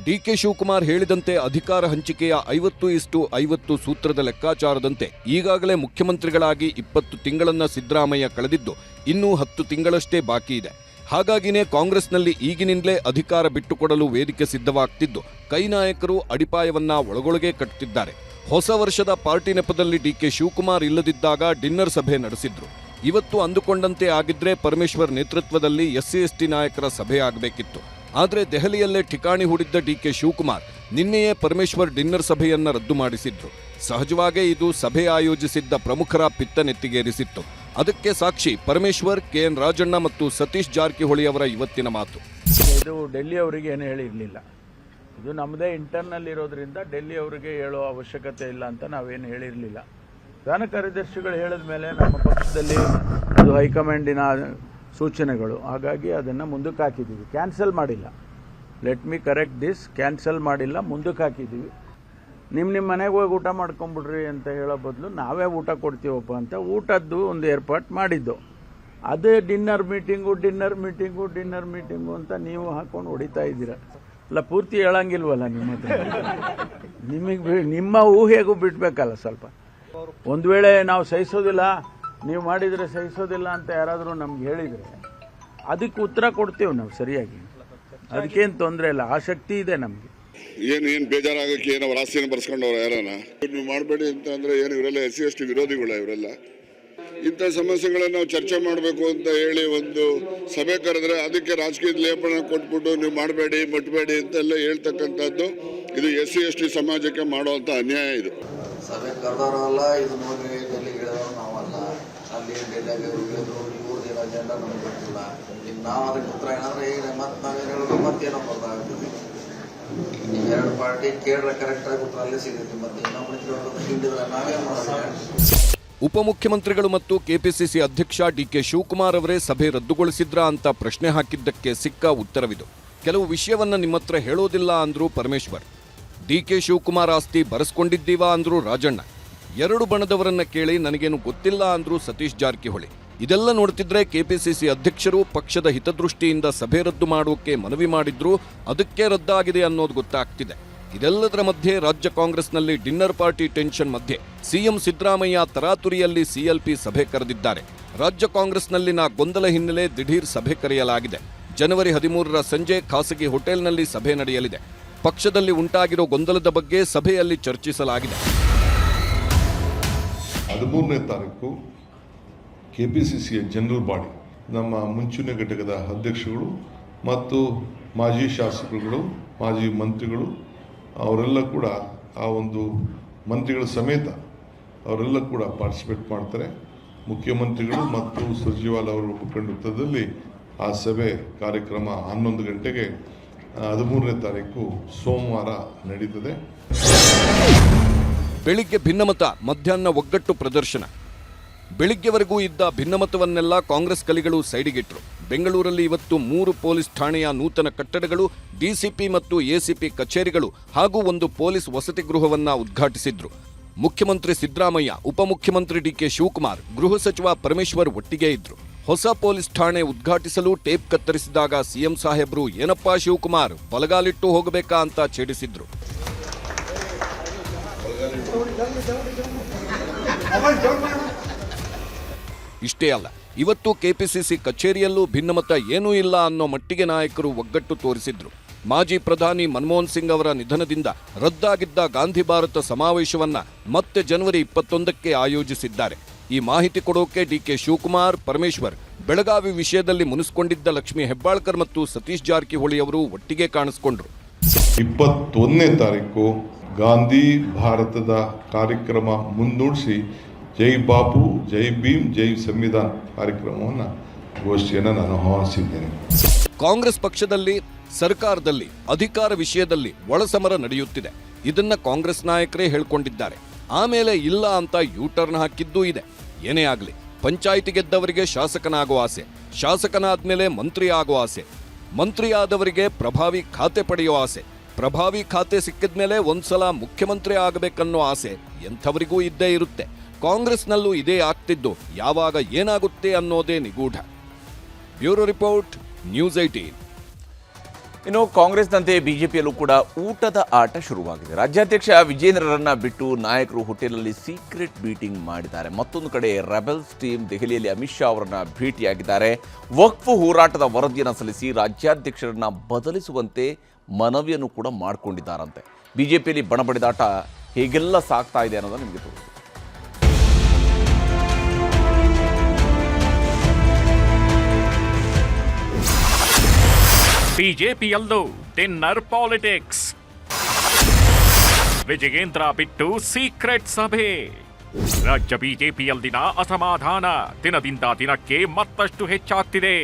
DK ಶಿವಕುಮಾರ್ ಹೇಳಿದಂತೆ ಅಧಿಕಾರ ಹಂಚಿಕೆಯ 50:50 ಸೂತ್ರದ ಲೆಕ್ಕಾಚಾರದಂತೆ ಈಗಾಗಲೇ ಮುಖ್ಯಮಂತ್ರಿಗಳಾಗಿ 20 ತಿಂಗಳನ್ನ ಸಿದ್ದರಾಮಯ್ಯ ಕಳೆದಿದ್ದು ಇನ್ನೂ 10 ತಿಂಗಳಷ್ಟೇ ಬಾಕಿ ಇದೆ. ಹಾಗಾಗಿನೇ ಕಾಂಗ್ರೆಸ್ನಲ್ಲಿ ಈಗಿನಿಂದಲೇ ಅಧಿಕಾರ ಬಿಟ್ಟುಕೊಡಲು ವೇದಿಕೆ ಸಿದ್ಧವಾಗ್ತಿದ್ದು ಕೈ ನಾಯಕರು ಅಡಿಪಾಯವನ್ನ ಒಳಗೊಳಗೆ ಕಟ್ಟುತ್ತಿದ್ದಾರೆ. ಹೊಸ ವರ್ಷದ ಪಾರ್ಟಿ ನೆಪದಲ್ಲಿ DK ಶಿವಕುಮಾರ್ ಇಲ್ಲದಿದ್ದಾಗ ಡಿನ್ನರ್ ಸಭೆ ನಡೆಸಿದ್ರು. ಇವತ್ತು ಅಂದುಕೊಂಡಂತೆ ಆಗಿದ್ರೆ ಪರಮೇಶ್ವರ್ ನೇತೃತ್ವದಲ್ಲಿ SC/ST ನಾಯಕರ ಸಭೆ ಆಗಬೇಕಿತ್ತು. ಆದರೆ ದೆಹಲಿಯಲ್ಲೇ ಠಿಕಾಣಿ ಹೂಡಿದ್ದ DK ಶಿವಕುಮಾರ್ ನಿನ್ನೆಯೇ ಪರಮೇಶ್ವರ್ ಡಿನ್ನರ್ ಸಭೆಯನ್ನ ರದ್ದು ಮಾಡಿಸಿದ್ರು. ಸಹಜವಾಗೇ ಇದು ಸಭೆ ಆಯೋಜಿಸಿದ್ದ ಪ್ರಮುಖರ ಪಿತ್ತ ನೆತ್ತಿಗೇರಿಸಿತ್ತು. ಅದಕ್ಕೆ ಸಾಕ್ಷಿ ಪರಮೇಶ್ವರ್, KN ರಾಜಣ್ಣ ಮತ್ತು ಸತೀಶ್ ಜಾರಕಿಹೊಳಿ ಅವರ ಇವತ್ತಿನ ಮಾತು. ಇದು ಡೆಲ್ಲಿ ಅವರಿಗೆ ಏನು ಹೇಳಿರಲಿಲ್ಲ. ಇದು ನಮ್ಮದೇ ಇಂಟರ್ನಲ್ ಇರೋದ್ರಿಂದ ಡೆಲ್ಲಿ ಅವರಿಗೆ ಹೇಳೋ ಅವಶ್ಯಕತೆ ಇಲ್ಲ ಅಂತ ನಾವೇನು ಹೇಳಿರಲಿಲ್ಲ. ಪ್ರಧಾನ ಕಾರ್ಯದರ್ಶಿಗಳು ಹೇಳಿದ ಮೇಲೆ ನಮ್ಮ ಪಕ್ಷದಲ್ಲಿ ಅದು ಹೈಕಮಾಂಡಿನ ಸೂಚನೆಗಳು, ಹಾಗಾಗಿ ಅದನ್ನು ಮುಂದಕ್ಕೆ ಹಾಕಿದ್ದೀವಿ. ಕ್ಯಾನ್ಸಲ್ ಮಾಡಿಲ್ಲ. Let me correct this, cancel ಮಾಡಿಲ್ಲ, ಮುಂದಕ್ಕೆ ಹಾಕಿದ್ದೀವಿ. ನಿಮ್ಮ ಮನೆಗೆ ಹೋಗಿ ಊಟ ಮಾಡ್ಕೊಂಬಿಡ್ರಿ ಅಂತ ಹೇಳೋ ಬದಲು ನಾವೇ ಊಟ ಕೊಡ್ತೀವಪ್ಪ ಅಂತ ಊಟದ್ದು ಒಂದು ಏರ್ಪಾಟ್ ಮಾಡಿದ್ದು. ಅದೇ ಡಿನ್ನರ್ ಮೀಟಿಂಗು ಅಂತ ನೀವು ಹಾಕೊಂಡು ಹೊಡಿತಾ ಇದ್ದೀರ. ಅಲ್ಲ, ಪೂರ್ತಿ ಹೇಳಂಗಿಲ್ವಲ್ಲ ನಿಮ್ಮ ಹತ್ರ. ನಿಮ್ಮ ಊಹೆಗೂ ಬಿಡಬೇಕಲ್ಲ ಸ್ವಲ್ಪ. ಒಂದು ವೇಳೆ ನಾವು ಸಹಿಸೋದಿಲ್ಲ, ನೀವು ಮಾಡಿದರೆ ಸಹಿಸೋದಿಲ್ಲ ಅಂತ ಯಾರಾದರೂ ನಮ್ಗೆ ಹೇಳಿದರೆ ಅದಕ್ಕೆ ಉತ್ತರ ಕೊಡ್ತೇವೆ ನಾವು ಸರಿಯಾಗಿ. ಅದಕ್ಕೇನು ತೊಂದರೆ ಇಲ್ಲ, ಆ ಶಕ್ತಿ ಇದೆ ನಮಗೆ. ಏನ್ ಬೇಜಾರಾಗಕ್ಕೆ ಏನೋ ರಾಸಿನ ಬರ್ಸ್ಕೊಂಡವ್ರ ಯಾರನ್ನ ನೀವು ಮಾಡಬೇಡಿ ಅಂತ ಅಂದ್ರೆ ಏನು ಇವರೆಲ್ಲ SC/ST ವಿರೋಧಿಗಳ ಇವರೆಲ್ಲ. ಇಂಥ ಸಮಸ್ಯೆಗಳನ್ನ ನಾವು ಚರ್ಚೆ ಮಾಡಬೇಕು ಅಂತ ಹೇಳಿ ಒಂದು ಸಭೆ ಕರೆದ್ರೆ ಅದಕ್ಕೆ ರಾಜಕೀಯದ ಲೇಪನ ಕೊಟ್ಬಿಟ್ಟು ನೀವು ಮಾಡಬೇಡಿ ಮುಟ್ಬೇಡಿ ಅಂತೆಲ್ಲ ಹೇಳ್ತಕ್ಕಂಥದ್ದು ಇದು SC/ST ಸಮಾಜಕ್ಕೆ ಮಾಡುವಂತ ಅನ್ಯಾಯ. ಇದು ಸಭೆ ಕರೆದವರಲ್ಲ, ಇದು ನೋಡ್ರಿ ಡೆಲ್ಲಿಗೆ ಹೇಳಿದವರು ನಾವಲ್ಲ. ಅಲ್ಲಿ ಡೆಲ್ಲಿಯಾಗ ಹೇಳಿದ್ರು, ಇವ್ರದ್ದೇನು ಅಜೆಂಡಾ ನಮ್ಗೆ ಗೊತ್ತಿಲ್ಲ. ಈಗ ನಾವು ಅದಕ್ಕೆ ಉತ್ತರ ಏನಾದ್ರೆ ಈಗ ಮತ್ತೆ ನಾವೇನು ಹೇಳೋದು ಮತ್ತೇನೋ ಬರ್ದಾಗ್ತದೆ. ಈಗ 2 ಪಾರ್ಟಿ ಕೇಳ್ರೆ ಕರೆಕ್ಟಾಗಿ ಉತ್ತರ ಅಲ್ಲೇ ಸಿಗುತ್ತೆ. ಮತ್ತೆ ಇನ್ನೊಬ್ಬರು ಹಿಂಡಿದ್ರೆ ನಾವೇನು ಮಾಡೋದು? ಉಪಮುಖ್ಯಮಂತ್ರಿಗಳು ಮತ್ತು ಕೆಪಿಸಿಸಿ ಅಧ್ಯಕ್ಷ ಡಿಕೆ ಶಿವಕುಮಾರ್ ಅವರೇ ಸಭೆ ರದ್ದುಗೊಳಿಸಿದ್ರಾ ಅಂತ ಪ್ರಶ್ನೆ ಹಾಕಿದ್ದಕ್ಕೆ ಸಿಕ್ಕ ಉತ್ತರವಿದು. ಕೆಲವು ವಿಷಯವನ್ನ ನಿಮ್ಮತ್ರ ಹೇಳೋದಿಲ್ಲ ಅಂದ್ರು ಪರಮೇಶ್ವರ್. ಡಿಕೆ ಶಿವಕುಮಾರ್ ಆಸ್ತಿ ಬರೆಸ್ಕೊಂಡಿದ್ದೀವಾ ಅಂದ್ರು ರಾಜಣ್ಣ. 2 ಬಣದವರನ್ನ ಕೇಳಿ ನನಗೇನು ಗೊತ್ತಿಲ್ಲ ಅಂದ್ರು ಸತೀಶ್ ಜಾರಕಿಹೊಳಿ. ಇದೆಲ್ಲ ನೋಡ್ತಿದ್ರೆ ಕೆಪಿಸಿಸಿ ಅಧ್ಯಕ್ಷರು ಪಕ್ಷದ ಹಿತದೃಷ್ಟಿಯಿಂದ ಸಭೆ ರದ್ದು ಮಾಡೋಕೆ ಮನವಿ ಮಾಡಿದ್ರು, ಅದಕ್ಕೆ ರದ್ದಾಗಿದೆ ಅನ್ನೋದು ಗೊತ್ತಾಗ್ತಿದೆ. ಇದೆಲ್ಲದರ ಮಧ್ಯೆ ರಾಜ್ಯ ಕಾಂಗ್ರೆಸ್ನಲ್ಲಿ ಡಿನ್ನರ್ ಪಾರ್ಟಿ ಟೆನ್ಷನ್ ಮಧ್ಯೆ ಸಿಎಂ ಸಿದ್ದರಾಮಯ್ಯ ತರಾತುರಿಯಲ್ಲಿ CLP ಸಭೆ ಕರೆದಿದ್ದಾರೆ. ರಾಜ್ಯ ಕಾಂಗ್ರೆಸ್ನಲ್ಲಿನ ಗೊಂದಲ ಹಿನ್ನೆಲೆ ದಿಢೀರ್ ಸಭೆ ಕರೆಯಲಾಗಿದೆ. ಜನವರಿ 13ರ ಸಂಜೆ ಖಾಸಗಿ ಹೋಟೆಲ್ನಲ್ಲಿ ಸಭೆ ನಡೆಯಲಿದೆ. ಪಕ್ಷದಲ್ಲಿ ಉಂಟಾಗಿರೋ ಗೊಂದಲದ ಬಗ್ಗೆ ಸಭೆಯಲ್ಲಿ ಚರ್ಚಿಸಲಾಗಿದೆ. 13ನೇ ತಾರೀಕು KPCCಯ ಜನರಲ್ ಬಾಡಿ ನಮ್ಮ ಮುಂಚೂಣಿ ಘಟಕದ ಅಧ್ಯಕ್ಷಗಳು ಮತ್ತು ಮಾಜಿ ಶಾಸಕರುಗಳು, ಮಾಜಿ ಮಂತ್ರಿಗಳು ಅವರೆಲ್ಲ ಕೂಡ ಆ ಒಂದು ಮಂತ್ರಿಗಳ ಸಮೇತ ಅವರೆಲ್ಲ ಕೂಡ ಪಾರ್ಟಿಸಿಪೇಟ್ ಮಾಡ್ತಾರೆ. ಮುಖ್ಯಮಂತ್ರಿಗಳು ಮತ್ತು ಸುರ್ಜೇವಾಲಾ ಅವರ ಮುಖಂಡತ್ವದಲ್ಲಿ ಆ ಸಭೆ ಕಾರ್ಯಕ್ರಮ 11 ಗಂಟೆಗೆ 13ನೇ ತಾರೀಕು ಸೋಮವಾರ ನಡೀತದೆ. ಬೆಳಿಗ್ಗೆ ಭಿನ್ನಮತ, ಮಧ್ಯಾಹ್ನ ಒಗ್ಗಟ್ಟು ಪ್ರದರ್ಶನ. ಬೆಳಿಗ್ಗೆವರೆಗೂ ಇದ್ದ ಭಿನ್ನಮತವನ್ನೆಲ್ಲ ಕಾಂಗ್ರೆಸ್ ಕಲಿಗಳು ಸೈಡಿಗಿಟ್ರು. ಬೆಂಗಳೂರಲ್ಲಿ ಇವತ್ತು 3 ಪೊಲೀಸ್ ಠಾಣೆಯ ನೂತನ ಕಟ್ಟಡಗಳು, ಡಿಸಿಪಿ ಮತ್ತು ಎಸಿಪಿ ಕಚೇರಿಗಳು ಹಾಗೂ ಒಂದು ಪೊಲೀಸ್ ವಸತಿ ಗೃಹವನ್ನ ಉದ್ಘಾಟಿಸಿದ್ರು. ಮುಖ್ಯಮಂತ್ರಿ ಸಿದ್ದರಾಮಯ್ಯ, ಉಪಮುಖ್ಯಮಂತ್ರಿ ಡಿಕೆ ಶಿವಕುಮಾರ್, ಗೃಹ ಸಚಿವ ಪರಮೇಶ್ವರ್ ಒಟ್ಟಿಗೆ ಇದ್ರು. ಹೊಸ ಪೊಲೀಸ್ ಠಾಣೆ ಉದ್ಘಾಟಿಸಲು ಟೇಪ್ ಕತ್ತರಿಸಿದಾಗ ಸಿಎಂ ಸಾಹೇಬ್ರು ಏನಪ್ಪಾ ಶಿವಕುಮಾರ್ ಬಲಗಾಲಿಟ್ಟು ಹೋಗಬೇಕಾ ಅಂತ ಛೇಡಿಸಿದ್ರು. ಇಷ್ಟೇ ಅಲ್ಲ, ಇವತ್ತು ಕೆಪಿಸಿಸಿ ಕಚೇರಿಯಲ್ಲೂ ಭಿನ್ನಮತ ಏನೂ ಇಲ್ಲ ಅನ್ನೋ ಮಟ್ಟಿಗೆ ನಾಯಕರು ಒಗ್ಗಟ್ಟು ತೋರಿಸಿದ್ರು. ಮಾಜಿ ಪ್ರಧಾನಿ ಮನಮೋಹನ್ ಸಿಂಗ್ ಅವರ ನಿಧನದಿಂದ ರದ್ದಾಗಿದ್ದ ಗಾಂಧಿ ಭಾರತ ಸಮಾವೇಶವನ್ನ ಮತ್ತೆ ಜನವರಿ 21ಕ್ಕೆ ಆಯೋಜಿಸಿದ್ದಾರೆ. ಈ ಮಾಹಿತಿ ಕೊಡೋಕೆ ಡಿಕೆ ಶಿವಕುಮಾರ್, ಪರಮೇಶ್ವರ್, ಬೆಳಗಾವಿ ವಿಷಯದಲ್ಲಿ ಮುನಿಸಿಕೊಂಡಿದ್ದ ಲಕ್ಷ್ಮೀ ಹೆಬ್ಬಾಳ್ಕರ್ ಮತ್ತು ಸತೀಶ್ ಜಾರಕಿಹೊಳಿ ಅವರು ಒಟ್ಟಿಗೆ ಕಾಣಿಸಿಕೊಂಡ್ರು. 21ನೇ ತಾರೀಕು ಗಾಂಧಿ ಭಾರತದ ಕಾರ್ಯಕ್ರಮ ಮುಂದೂಡಿಸಿ ಜೈ ಬಾಪು, ಜೈ ಭೀಮ್, ಜೈ ಸಂವಿಧಾನ್ ಕಾರ್ಯಕ್ರಮವನ್ನು ಗೋಷ್ಠಿಯನ್ನು ನಾನು ಆಹ್ವಾನಿಸಿದ್ದೇನೆ. ಕಾಂಗ್ರೆಸ್ ಪಕ್ಷದಲ್ಲಿ, ಸರ್ಕಾರದಲ್ಲಿ ಅಧಿಕಾರ ವಿಷಯದಲ್ಲಿ ಒಳಸಮರ ನಡೆಯುತ್ತಿದೆ. ಇದನ್ನ ಕಾಂಗ್ರೆಸ್ ನಾಯಕರೇ ಹೇಳ್ಕೊಂಡಿದ್ದಾರೆ. ಆಮೇಲೆ ಇಲ್ಲ ಅಂತ ಯೂಟರ್ನ್ ಹಾಕಿದ್ದೂ ಇದೆ. ಏನೇ ಆಗಲಿ, ಪಂಚಾಯಿತಿ ಗೆದ್ದವರಿಗೆ ಶಾಸಕನಾಗೋ ಆಸೆ, ಶಾಸಕನಾದ್ಮೇಲೆ ಮಂತ್ರಿ ಆಗೋ ಆಸೆ, ಮಂತ್ರಿ ಆದವರಿಗೆ ಪ್ರಭಾವಿ ಖಾತೆ ಪಡೆಯೋ ಆಸೆ, ಪ್ರಭಾವಿ ಖಾತೆ ಸಿಕ್ಕಿದ್ಮೇಲೆ ಒಂದ್ಸಲ ಮುಖ್ಯಮಂತ್ರಿ ಆಗಬೇಕನ್ನೋ ಆಸೆ ಎಂಥವರಿಗೂ ಇದ್ದೇ ಇರುತ್ತೆ. ಕಾಂಗ್ರೆಸ್ನಲ್ಲೂ ಇದೇ ಆಗ್ತಿದ್ದು ಯಾವಾಗ ಏನಾಗುತ್ತೆ ಅನ್ನೋದೇ ನಿಗೂಢ. Bureau report, news 18. ಇನ್ನು ಕಾಂಗ್ರೆಸ್ನಂತೆ ಬಿಜೆಪಿಯಲ್ಲೂ ಕೂಡ ಊಟದ ಆಟ ಶುರುವಾಗಿದೆ. ರಾಜ್ಯಾಧ್ಯಕ್ಷ ವಿಜೇಂದ್ರರನ್ನ ಬಿಟ್ಟು ನಾಯಕರು ಹೋಟೆಲ್ನಲ್ಲಿ ಸೀಕ್ರೆಟ್ ಮೀಟಿಂಗ್ ಮಾಡಿದ್ದಾರೆ. ಮತ್ತೊಂದು ಕಡೆ ರೆಬೆಲ್ಸ್ ಟೀಮ್ ದೆಹಲಿಯಲ್ಲಿ ಅಮಿತ್ ಶಾ ಅವರನ್ನ ಭೇಟಿಯಾಗಿದ್ದಾರೆ. ವಕ್ಫ್ ಹೋರಾಟದ ವರದಿಯನ್ನು ಸಲ್ಲಿಸಿ ರಾಜ್ಯಾಧ್ಯಕ್ಷರನ್ನ ಬದಲಿಸುವಂತೆ ಮನವಿಯನ್ನು ಕೂಡ ಮಾಡಿಕೊಂಡಿದ್ದಾರಂತೆ. ಬಿಜೆಪಿಯಲ್ಲಿ ಬಣಬಡಿದಾಟ ಹೇಗೆಲ್ಲ ಸಾಗ್ತಾ ಇದೆ ಅನ್ನೋದನ್ನು ನಿಮಗೆ ತೋರಿಸ್ತೀವಿ. ಬಿಜೆಪಿಯಲ್ಲೂ ಡಿನ್ನರ್ ಪಾಲಿಟಿಕ್ಸ್. ವಿಜಯೇಂದ್ರ ಬಿಟ್ಟು ಸೀಕ್ರೆಟ್ ಸಭೆ. ರಾಜ್ಯ ಬಿಜೆಪಿಯಲ್ಲಿನ ಅಸಮಾಧಾನ ದಿನದಿಂದ ದಿನಕ್ಕೆ ಮತ್ತಷ್ಟು ಹೆಚ್ಚಾಗ್ತಿದೆ.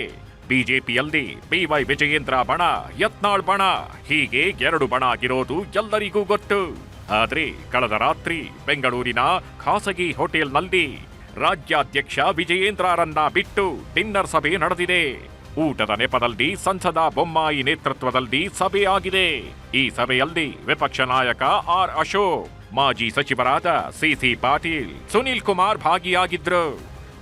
ಬಿಜೆಪಿಯಲ್ಲಿ ಬಿವೈ ವಿಜಯೇಂದ್ರ ಬಣ, ಯತ್ನಾಳ್ ಬಣ, ಹೀಗೆ 2 ಬಣ ಆಗಿರೋದು ಎಲ್ಲರಿಗೂ ಗೊತ್ತು. ಆದ್ರೆ ಕಳೆದ ರಾತ್ರಿ ಬೆಂಗಳೂರಿನ ಖಾಸಗಿ ಹೋಟೆಲ್ನಲ್ಲಿ ರಾಜ್ಯಾಧ್ಯಕ್ಷ ವಿಜಯೇಂದ್ರರನ್ನ ಬಿಟ್ಟು ಡಿನ್ನರ್ ಸಭೆ ನಡೆದಿದೆ. ಊಟದ ನೆಪದಲ್ಲಿ ಸಂಸದ ಬೊಮ್ಮಾಯಿ ನೇತೃತ್ವದಲ್ಲಿ ಸಭೆ ಆಗಿದೆ. ಈ ಸಭೆಯಲ್ಲಿ ವಿಪಕ್ಷ ನಾಯಕ ಆರ್ ಅಶೋಕ್, ಮಾಜಿ ಸಚಿವರಾದ ಸಿಸಿ ಪಾಟೀಲ್, ಸುನೀಲ್ ಕುಮಾರ್ ಭಾಗಿಯಾಗಿದ್ರು.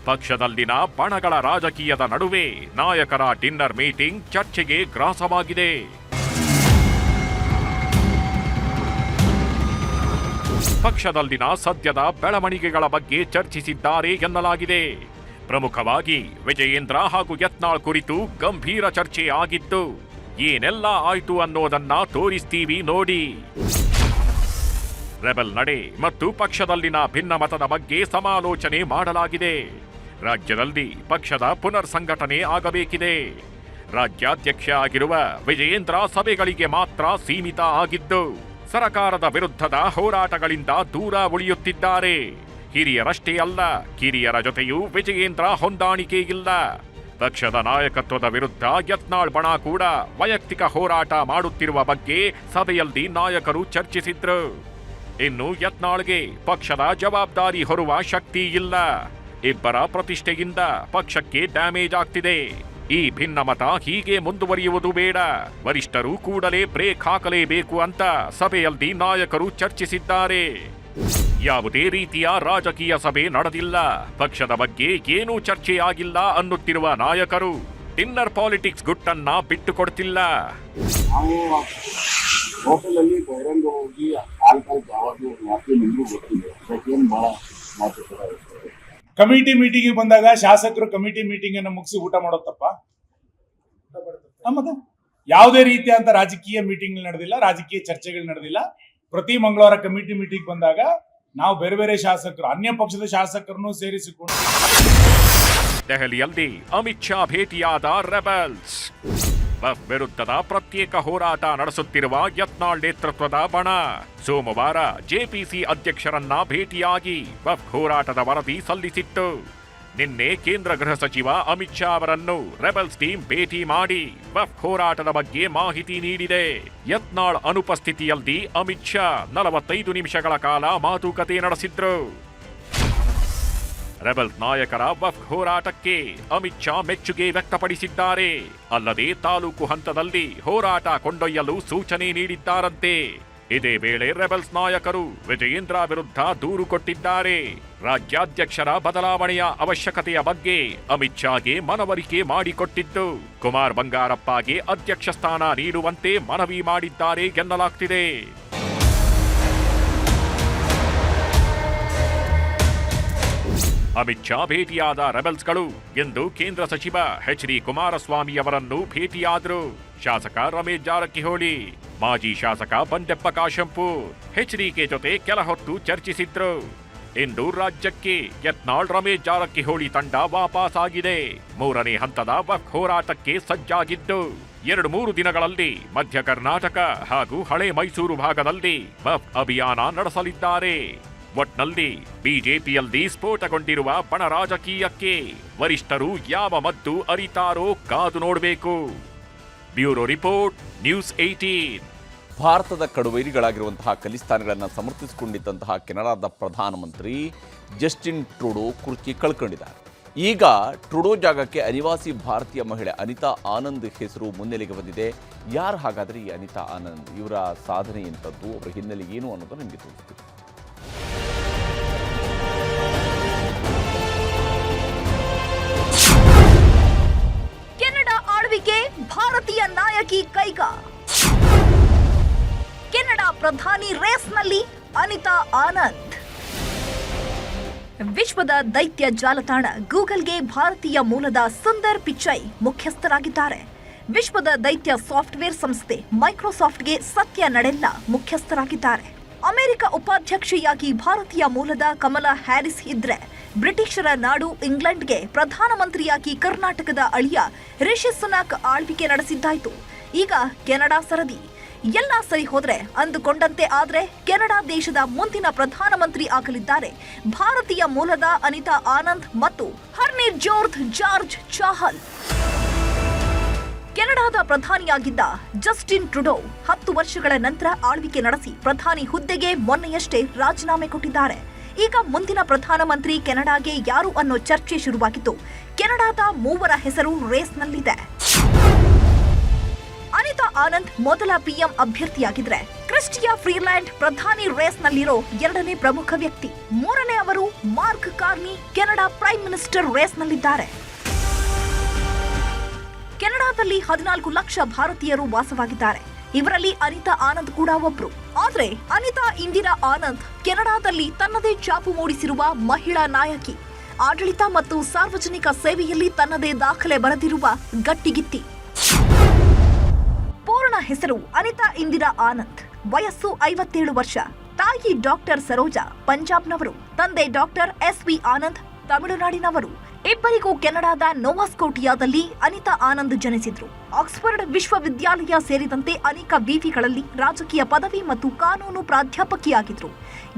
ಪಕ್ಷದಲ್ಲಿನ ಬಣಗಳ ರಾಜಕೀಯದ ನಡುವೆ ನಾಯಕರ ಡಿನ್ನರ್ ಮೀಟಿಂಗ್ ಚರ್ಚೆಗೆ ಗ್ರಾಸವಾಗಿದೆ. ಪಕ್ಷದಲ್ಲಿನ ಸದ್ಯದ ಬೆಳವಣಿಗೆಗಳ ಬಗ್ಗೆ ಚರ್ಚಿಸಿದ್ದಾರೆ ಎನ್ನಲಾಗಿದೆ. ಪ್ರಮುಖವಾಗಿ ವಿಜಯೇಂದ್ರ ಹಾಗೂ ಯತ್ನಾಳ್ ಕುರಿತು ಗಂಭೀರ ಚರ್ಚೆ ಆಗಿದ್ದು, ಏನೆಲ್ಲ ಆಯ್ತು ಅನ್ನೋದನ್ನ ತೋರಿಸ್ತೀವಿ ನೋಡಿ. ರೆಬೆಲ್ ನಡೆ ಮತ್ತು ಪಕ್ಷದಲ್ಲಿನ ಭಿನ್ನಮತದ ಬಗ್ಗೆ ಸಮಾಲೋಚನೆ ಮಾಡಲಾಗಿದೆ. ರಾಜ್ಯದಲ್ಲಿ ಪಕ್ಷದ ಪುನರ್ ಸಂಘಟನೆ ಆಗಬೇಕಿದೆ. ರಾಜ್ಯಾಧ್ಯಕ್ಷ ಆಗಿರುವ ವಿಜಯೇಂದ್ರ ಸಭೆಗಳಿಗೆ ಮಾತ್ರ ಸೀಮಿತ ಆಗಿದ್ದು, ಸರಕಾರದ ವಿರುದ್ಧದ ಹೋರಾಟಗಳಿಂದ ದೂರ ಉಳಿಯುತ್ತಿದ್ದಾರೆ. ಹಿರಿಯರಷ್ಟೇ ಅಲ್ಲ, ಕಿರಿಯರ ಜೊತೆಯೂ ವಿಜಯೇಂದ್ರ ಹೊಂದಾಣಿಕೆ ಇಲ್ಲ. ಪಕ್ಷದ ನಾಯಕತ್ವದ ವಿರುದ್ಧ ಯತ್ನಾಳ್ ಬಣ ಕೂಡ ವೈಯಕ್ತಿಕ ಹೋರಾಟ ಮಾಡುತ್ತಿರುವ ಬಗ್ಗೆ ಸಭೆಯಲ್ಲಿ ನಾಯಕರು ಚರ್ಚಿಸಿದ್ರು. ಇನ್ನು ಯತ್ನಾಳ್ಗೆ ಪಕ್ಷದ ಜವಾಬ್ದಾರಿ ಹೊರುವ ಶಕ್ತಿ ಇಲ್ಲ. ಇಬ್ಬರ ಪ್ರತಿಷ್ಠೆಯಿಂದ ಪಕ್ಷಕ್ಕೆ ಡ್ಯಾಮೇಜ್ ಆಗ್ತಿದೆ. ಈ ಭಿನ್ನಮತ ಹೀಗೆ ಮುಂದುವರಿಯುವುದು ಬೇಡ. ವರಿಷ್ಠರು ಕೂಡಲೇ ಬ್ರೇಕ್ ಹಾಕಲೇಬೇಕು ಅಂತ ಸಭೆಯಲ್ಲಿ ನಾಯಕರು ಚರ್ಚಿಸಿದ್ದಾರೆ. ಯಾವುದೇ ರೀತಿಯ ರಾಜಕೀಯ ಸಭೆ ನಡೆದಿಲ್ಲ, ಪಕ್ಷದ ಬಗ್ಗೆ ಏನೂ ಚರ್ಚೆ ಆಗಿಲ್ಲ ಅನ್ನುತ್ತಿರುವ ನಾಯಕರು ಡಿನ್ನರ್ ಪಾಲಿಟಿಕ್ಸ್ ಗುಟ್ಟನ್ನ ಬಿಟ್ಟುಕೊಡ್ತಿಲ್ಲ. ಕಮಿಟಿ ಮೀಟಿಂಗ್ ಬಂದಾಗ ಶಾಸಕರು ಕಮಿಟಿ ಮೀಟಿಂಗ್ ಅನ್ನು ಮುಗಿಸಿ ಊಟ ಮಾಡೋದಪ್ಪ. ಮತ್ತೆ ಯಾವುದೇ ರೀತಿಯಾದಂತ ರಾಜಕೀಯ ಮೀಟಿಂಗ್ ನಡೆದಿಲ್ಲ, ರಾಜಕೀಯ ಚರ್ಚೆಗಳು ನಡೆದಿಲ್ಲ. ಪ್ರತಿ ಮಂಗಳವಾರ ಕಮಿಟಿ ಮೀಟಿಂಗ್ ಬಂದಾಗ ನಾವು ಬೇರೆ ಬೇರೆ ಶಾಸಕರು, ಅನ್ಯ ಪಕ್ಷದ ಶಾಸಕರನ್ನು ಸೇರಿಸಿಕೊಂಡು ದೆಹಲಿಯಲ್ಲಿ ಅಮಿತ್ ಶಾ ಭೇಟಿಯಾದ ರೆಬೆಲ್ಸ್. ವಫ್ ವಿರುದ್ಧದ ಪ್ರತ್ಯೇಕ ಹೋರಾಟ ನಡೆಸುತ್ತಿರುವ ಯತ್ನಾಳ್ ನೇತೃತ್ವದ ಬಣ ಸೋಮವಾರ ಜೆಪಿಸಿ ಅಧ್ಯಕ್ಷರನ್ನ ಭೇಟಿಯಾಗಿ ವಫ್ ಹೋರಾಟದ ವರದಿ ಸಲ್ಲಿಸಿತ್ತು. ನಿನ್ನೆ ಕೇಂದ್ರ ಗೃಹ ಸಚಿವ ಅಮಿತ್ ಶಾ ಅವರನ್ನು ರೆಬೆಲ್ಸ್ ಟೀಮ್ ಭೇಟಿ ಮಾಡಿ ವಫ್ ಹೋರಾಟದ ಬಗ್ಗೆ ಮಾಹಿತಿ ನೀಡಿದೆ. ಯತ್ನಾಳ್ ಅನುಪಸ್ಥಿತಿಯಲ್ಲಿ ಅಮಿತ್ ಶಾ 45 ನಿಮಿಷಗಳ ಕಾಲ ಮಾತುಕತೆ ನಡೆಸಿದ್ರು. ರೆಬೆಲ್ಸ್ ನಾಯಕರ ವಫ್ ಹೋರಾಟಕ್ಕೆ ಅಮಿತ್ ಶಾ ಮೆಚ್ಚುಗೆ ವ್ಯಕ್ತಪಡಿಸಿದ್ದಾರೆ. ಅಲ್ಲದೆ ತಾಲೂಕು ಹಂತದಲ್ಲಿ ಹೋರಾಟ ಕೊಂಡೊಯ್ಯಲು ಸೂಚನೆ ನೀಡಿದ್ದಾರಂತೆ. ಇದೇ ವೇಳೆ ರೆಬೆಲ್ಸ್ ನಾಯಕರು ವಿಜಯೇಂದ್ರ ವಿರುದ್ಧ ದೂರು ಕೊಟ್ಟಿದ್ದಾರೆ. ರಾಜ್ಯಾಧ್ಯಕ್ಷರ ಬದಲಾವಣೆಯ ಅವಶ್ಯಕತೆಯ ಬಗ್ಗೆ ಅಮಿತ್ ಶಾಗೆ ಮನವರಿಕೆ ಮಾಡಿಕೊಟ್ಟಿದ್ದು, ಕುಮಾರ್ ಬಂಗಾರಪ್ಪಗೆ ಅಧ್ಯಕ್ಷ ಸ್ಥಾನ ನೀಡುವಂತೆ ಮನವಿ ಮಾಡಿದ್ದಾರೆ ಎನ್ನಲಾಗ್ತಿದೆ. ಅಮಿತ್ ಶಾ ಭೇಟಿಯಾದ ರೆಬೆಲ್ಸ್ಗಳು ಎಂದು ಕೇಂದ್ರ ಸಚಿವ ಎಚ್.ಡಿ. ಕುಮಾರಸ್ವಾಮಿ ಅವರನ್ನು ಭೇಟಿಯಾದರು. ಶಾಸಕ ರಮೇಶ್ ಜಾರಕಿಹೊಳಿ, ಮಾಜಿ ಶಾಸಕ ಬಂಡೆಪ್ಪ ಕಾಶಂಪೂರ್ ಎಚ್.ಡಿ.ಕೆ ಜೊತೆ ಕೆಲ ಹೊತ್ತು ಚರ್ಚಿಸಿದ್ರು. ಇಂದು ರಾಜ್ಯಕ್ಕೆ ಯತ್ನಾಳ್ ರಮೇಶ್ ಜಾರಕಿಹೊಳಿ ತಂಡ ವಾಪಸ್ ಆಗಿದೆ. 3ನೇ ಹಂತದ ವಫ್ ಹೋರಾಟಕ್ಕೆ ಸಜ್ಜಾಗಿದ್ದು 2-3 ದಿನಗಳಲ್ಲಿ ಮಧ್ಯ ಕರ್ನಾಟಕ ಹಾಗೂ ಹಳೆ ಮೈಸೂರು ಭಾಗದಲ್ಲಿ ವಫ್ ಅಭಿಯಾನ ನಡೆಸಲಿದ್ದಾರೆ. ಒಟ್ನಲ್ಲಿ ಬಿಜೆಪಿಯಲ್ಲಿ ಸ್ಫೋಟಗೊಂಡಿರುವ ಬಣ ರಾಜಕೀಯಕ್ಕೆ ವರಿಷ್ಠರು ಯಾವ ಮದ್ದು ಅರಿತಾರೋ ಕಾದು ನೋಡಬೇಕು. Bureau report, news 18. ಭಾರತದ ಕಡುವೈರಿಗಳಾಗಿರುವಂತಹ ಖಲಿಸ್ತಾನಿಗಳನ್ನು ಸಮರ್ಥಿಸಿಕೊಂಡಿದ್ದಂತಹ ಕೆನಡಾದ ಪ್ರಧಾನಮಂತ್ರಿ ಜಸ್ಟಿನ್ ಟ್ರೂಡೋ ಕುರ್ಚಿ ಕಳ್ಕೊಂಡಿದ್ದಾರೆ. ಈಗ ಟ್ರೂಡೋ ಜಾಗಕ್ಕೆ ಅನಿವಾಸಿ ಭಾರತೀಯ ಮಹಿಳೆ ಅನಿತಾ ಆನಂದ್ ಹೆಸರು ಮುನ್ನೆಲೆಗೆ ಬಂದಿದೆ. ಯಾರು ಹಾಗಾದರೆ ಈ ಅನಿತಾ ಆನಂದ್? ಇವರ ಸಾಧನೆ ಎಂಥದ್ದು, ಅವರ ಹಿನ್ನೆಲೆ ಏನು ಅನ್ನೋದು ನಿಮಗೆ ತೋರಿಸ್ತೀವಿ. ಕೆನಡಾ ಆಳ್ವಿಕೆ ಭಾರತೀಯ ನಾಯಕಿ ಕೈಗ. ಕೆನಡಾ ಪ್ರಧಾನಿ ರೇಸ್ನಲ್ಲಿ ಅನಿತಾ ಆನಂದ್. ವಿಶ್ವದ ದೈತ್ಯ ಜಾಲತಾಣ ಗೂಗಲ್ಗೆ ಭಾರತೀಯ ಮೂಲದ ಸುಂದರ್ ಪಿಚೈ ಮುಖ್ಯಸ್ಥರಾಗಿದ್ದಾರೆ. ವಿಶ್ವದ ದೈತ್ಯ ಸಾಫ್ಟ್ವೇರ್ ಸಂಸ್ಥೆ ಮೈಕ್ರೋಸಾಫ್ಟ್ಗೆ ಸತ್ಯ ನಡೆಲ್ಲಾ ಮುಖ್ಯಸ್ಥರಾಗಿದ್ದಾರೆ. ಅಮೆರಿಕ ಉಪಾಧ್ಯಕ್ಷೆಯಾಗಿ ಭಾರತೀಯ ಮೂಲದ ಕಮಲಾ ಹ್ಯಾರಿಸ್ ಇದ್ರೆ, ಬ್ರಿಟಿಷರ ನಾಡು ಇಂಗ್ಲೆಂಡ್ಗೆ ಪ್ರಧಾನಮಂತ್ರಿಯಾಗಿ ಕರ್ನಾಟಕದ ಅಳಿಯ ರಿಷಿ ಸುನಾಕ್ ಆಳ್ವಿಕೆ ನಡೆಸಿದ್ದಾಯ್ತು. ಈಗ ಕೆನಡಾ ಸರದಿ. ಎಲ್ಲ ಸರಿ ಹೋದ್ರೆ ಅಂದುಕೊಂಡಂತೆ ಆದ್ರೆ ಕೆನಡಾ ದೇಶದ ಮುಂದಿನ ಪ್ರಧಾನಮಂತ್ರಿ ಆಗಲಿದ್ದಾರೆ ಭಾರತೀಯ ಮೂಲದ ಅನಿತಾ ಆನಂದ್ ಮತ್ತು ಹರ್ನಿರ್ಜೋತ್ ಜಾರ್ಜ್ ಚಾಹಲ್. ಕೆನಡಾದ ಪ್ರಧಾನಿಯಾಗಿದ್ದ ಜಸ್ಟಿನ್ ಟ್ರೂಡೋ 10 ವರ್ಷಗಳ ನಂತರ ಆಳ್ವಿಕೆ ನಡೆಸಿ ಪ್ರಧಾನಿ ಹುದ್ದೆಗೆ ಮೊನ್ನೆಯಷ್ಟೇ ರಾಜೀನಾಮೆ ಕೊಟ್ಟಿದ್ದಾರೆ. ಈಗ ಮುಂದಿನ ಪ್ರಧಾನಮಂತ್ರಿ ಕೆನಡಾಗೆ ಯಾರು ಅನ್ನೋ ಚರ್ಚೆ ಶುರುವಾಗಿದ್ದು, ಕೆನಡಾದ 3 ಹೆಸರು ರೇಸ್ನಲ್ಲಿದೆ. ಅನಿತಾ ಆನಂದ್ ಮೊದಲ ಪಿಎಂ ಅಭ್ಯರ್ಥಿಯಾಗಿದ್ರೆ, ಕ್ರಿಸ್ಟಿಯಾ ಫ್ರೀಲ್ಯಾಂಡ್ ಪ್ರಧಾನಿ ರೇಸ್ನಲ್ಲಿರೋ 2ನೇ ಪ್ರಮುಖ ವ್ಯಕ್ತಿ. 3ನೇ ಅವರು Mark Carney Canada prime minister ರೇಸ್ನಲ್ಲಿದ್ದಾರೆ. ಕೆನಡಾದಲ್ಲಿ 14 ಲಕ್ಷ ಭಾರತೀಯರು ವಾಸವಾಗಿದ್ದಾರೆ. ಇವರಲ್ಲಿ ಅನಿತಾ ಆನಂದ್ ಕೂಡ ಒಬ್ರು. ಆದ್ರೆ ಅನಿತಾ ಇಂದಿರಾ ಆನಂದ್ ಕೆನಡಾದಲ್ಲಿ ತನ್ನದೇ ಛಾಪು ಮೂಡಿಸಿರುವ ಮಹಿಳಾ ನಾಯಕಿ. ಆಡಳಿತ ಮತ್ತು ಸಾರ್ವಜನಿಕ ಸೇವೆಯಲ್ಲಿ ತನ್ನದೇ ದಾಖಲೆ ಬರೆದಿರುವ ಗಟ್ಟಿಗಿತ್ತಿ. ಪೂರ್ಣ ಹೆಸರು ಅನಿತಾ ಇಂದಿರಾ ಆನಂದ್. ವಯಸ್ಸು 57 ವರ್ಷ. ತಾಯಿ ಡಾಕ್ಟರ್ ಸರೋಜಾ, ಪಂಜಾಬ್ನವರು. ತಂದೆ ಡಾಕ್ಟರ್ SV ಆನಂದ್, ತಮಿಳುನಾಡಿನವರು. ಇಬ್ಬರಿಗೂ ಕೆನಡಾದ ನೋವಾಸ್ಕೋಟಿಯಾದಲ್ಲಿ ಅನಿತಾ ಆನಂದ್ ಜನಿಸಿದ್ರು. ಆಕ್ಸ್ಫರ್ಡ್ ವಿಶ್ವವಿದ್ಯಾಲಯ ಸೇರಿದಂತೆ ಅನೇಕ ವಿವಿಗಳಲ್ಲಿ ರಾಜಕೀಯ ಪದವಿ ಮತ್ತು ಕಾನೂನು ಪ್ರಾಧ್ಯಾಪಕಿಯಾಗಿದ್ರು.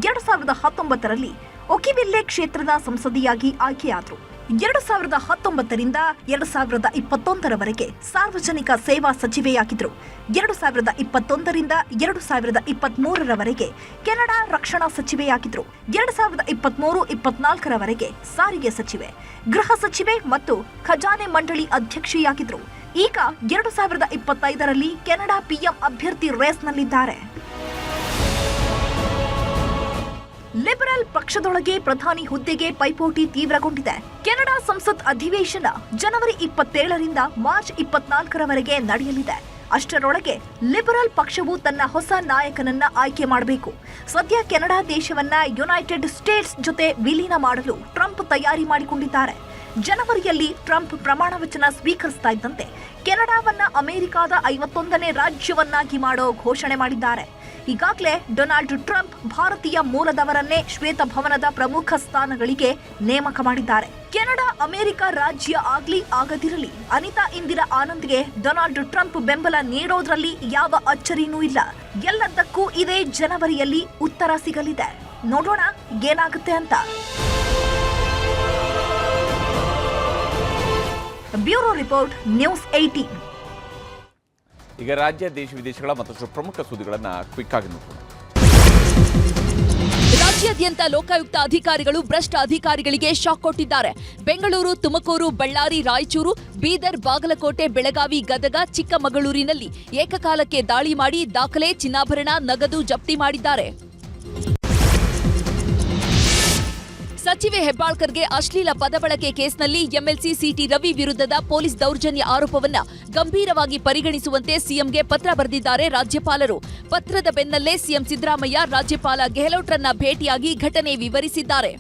2019ರಲ್ಲಿ ಒಕಿವಿಲ್ಲೆ ಕ್ಷೇತ್ರದ ಸಂಸದೆಯಾಗಿ ಆಯ್ಕೆಯಾದರು. 2019ರಿಂದ 2021ರವರೆಗೆ ಸಾರ್ವಜನಿಕ ಸೇವಾ ಸಚಿವೆಯಾಗಿದ್ದರು. 2021ರಿಂದ 2023ರವರೆಗೆ ಕೆನಡಾ ರಕ್ಷಣಾ ಸಚಿವೆಯಾಗಿದ್ದರು. 2023-24ರವರೆಗೆ ಸಾರಿಗೆ ಸಚಿವೆ, ಗೃಹ ಸಚಿವೆ ಮತ್ತು ಖಜಾನೆ ಮಂಡಳಿ ಅಧ್ಯಕ್ಷೆಯಾಗಿದ್ದರು. ಈಗ 2025ರಲ್ಲಿ ಕೆನಡಾ PM ಅಭ್ಯರ್ಥಿ ರೇಸ್ನಲ್ಲಿದ್ದಾರೆ. ಲಿಬರಲ್ ಪಕ್ಷದೊಳಗೆ ಪ್ರಧಾನಿ ಹುದ್ದೆಗೆ ಪೈಪೋಟಿ ತೀವ್ರಗೊಂಡಿದೆ. ಕೆನಡಾ ಸಂಸತ್ ಅಧಿವೇಶನ ಜನವರಿ 27ರಿಂದ ಮಾರ್ಚ್ 24ರವರೆಗೆ ನಡೆಯಲಿದೆ. ಅಷ್ಟರೊಳಗೆ ಲಿಬರಲ್ ಪಕ್ಷವು ತನ್ನ ಹೊಸ ನಾಯಕನನ್ನ ಆಯ್ಕೆ ಮಾಡಬೇಕು. ಸದ್ಯ ಕೆನಡಾ ದೇಶವನ್ನ ಯುನೈಟೆಡ್ ಸ್ಟೇಟ್ಸ್ ಜೊತೆ ವಿಲೀನ ಮಾಡಲು ಟ್ರಂಪ್ ತಯಾರಿ ಮಾಡಿಕೊಂಡಿದ್ದಾರೆ. ಜನವರಿಯಲ್ಲಿ ಟ್ರಂಪ್ ಪ್ರಮಾಣ ವಚನ ಸ್ವೀಕರಿಸ್ತಾ ಇದ್ದಂತೆ ಕೆನಡಾವನ್ನ ಅಮೆರಿಕಾದ 51ನೇ ರಾಜ್ಯವನ್ನಾಗಿ ಮಾಡೋ ಘೋಷಣೆ ಮಾಡಿದ್ದಾರೆ. ಈಗಾಗಲೇ ಡೊನಾಲ್ಡ್ ಟ್ರಂಪ್ ಭಾರತೀಯ ಮೂಲದವರನ್ನೇ ಶ್ವೇತಭವನದ ಪ್ರಮುಖ ಸ್ಥಾನಗಳಿಗೆ ನೇಮಕ ಮಾಡಿದ್ದಾರೆ. ಕೆನಡಾ ಅಮೆರಿಕ ರಾಜ್ಯ ಆಗ್ಲಿ ಆಗದಿರಲಿ, ಅನಿತಾ ಇಂದಿರಾ ಆನಂದ್ಗೆ ಡೊನಾಲ್ಡ್ ಟ್ರಂಪ್ ಬೆಂಬಲ ನೀಡೋದ್ರಲ್ಲಿ ಯಾವ ಅಚ್ಚರಿನೂ ಇಲ್ಲ. ಎಲ್ಲದಕ್ಕೂ ಇದೇ ಜನವರಿಯಲ್ಲಿ ಉತ್ತರ ಸಿಗಲಿದೆ. ನೋಡೋಣ ಏನಾಗುತ್ತೆ ಅಂತ. Bureau report, news 18. ಈಗ ರಾಜ್ಯ ದೇಶ ವಿದೇಶಗಳ ಮತ್ತಷ್ಟು ಪ್ರಮುಖ ಸುದ್ದಿಗಳನ್ನು ಕ್ವಿಕ್ ಆಗಿ ನೋಡೋಣ. ರಾಜ್ಯಾದ್ಯಂತ ಲೋಕಾಯುಕ್ತ ಅಧಿಕಾರಿಗಳು ಭ್ರಷ್ಟ ಅಧಿಕಾರಿಗಳಿಗೆ ಶಾಕ್ ಕೊಟ್ಟಿದ್ದಾರೆ. ಬೆಂಗಳೂರು, ತುಮಕೂರು, ಬಳ್ಳಾರಿ, ರಾಯಚೂರು, ಬೀದರ್, ಬಾಗಲಕೋಟೆ, ಬೆಳಗಾವಿ, ಗದಗ, ಚಿಕ್ಕಮಗಳೂರಿನಲ್ಲಿ ಏಕಕಾಲಕ್ಕೆ ದಾಳಿ ಮಾಡಿ ದಾಖಲೆ, ಚಿನ್ನಾಭರಣ, ನಗದು ಜಪ್ತಿ ಮಾಡಿದ್ದಾರೆ. ಸಚಿವೆ ಹೆಬ್ಬಾಳ್ಕರ್ಗೆ ಅಶ್ಲೀಲ ಪದ ಬಳಕೆ ಕೇಸ್ನಲ್ಲಿ MLC ಸಿಟಿ ರವಿ ವಿರುದ್ಧದ ಪೊಲೀಸ್ ದೌರ್ಜನ್ಯ ಆರೋಪವನ್ನ ಗಂಭೀರವಾಗಿ ಪರಿಗಣಿಸುವಂತೆ ಸಿಎಂಗೆ ಪತ್ರ ಬರೆದಿದ್ದಾರೆ ರಾಜ್ಯಪಾಲರು. ಪತ್ರದ ಬೆನ್ನಲ್ಲೇ ಸಿಎಂ ಸಿದ್ದರಾಮಯ್ಯ ರಾಜ್ಯಪಾಲ ಗೆಹ್ಲೋಟ್ರನ್ನ ಭೇಟಿಯಾಗಿ ಘಟನೆ ವಿವರಿಸಿದ್ದಾರೆ.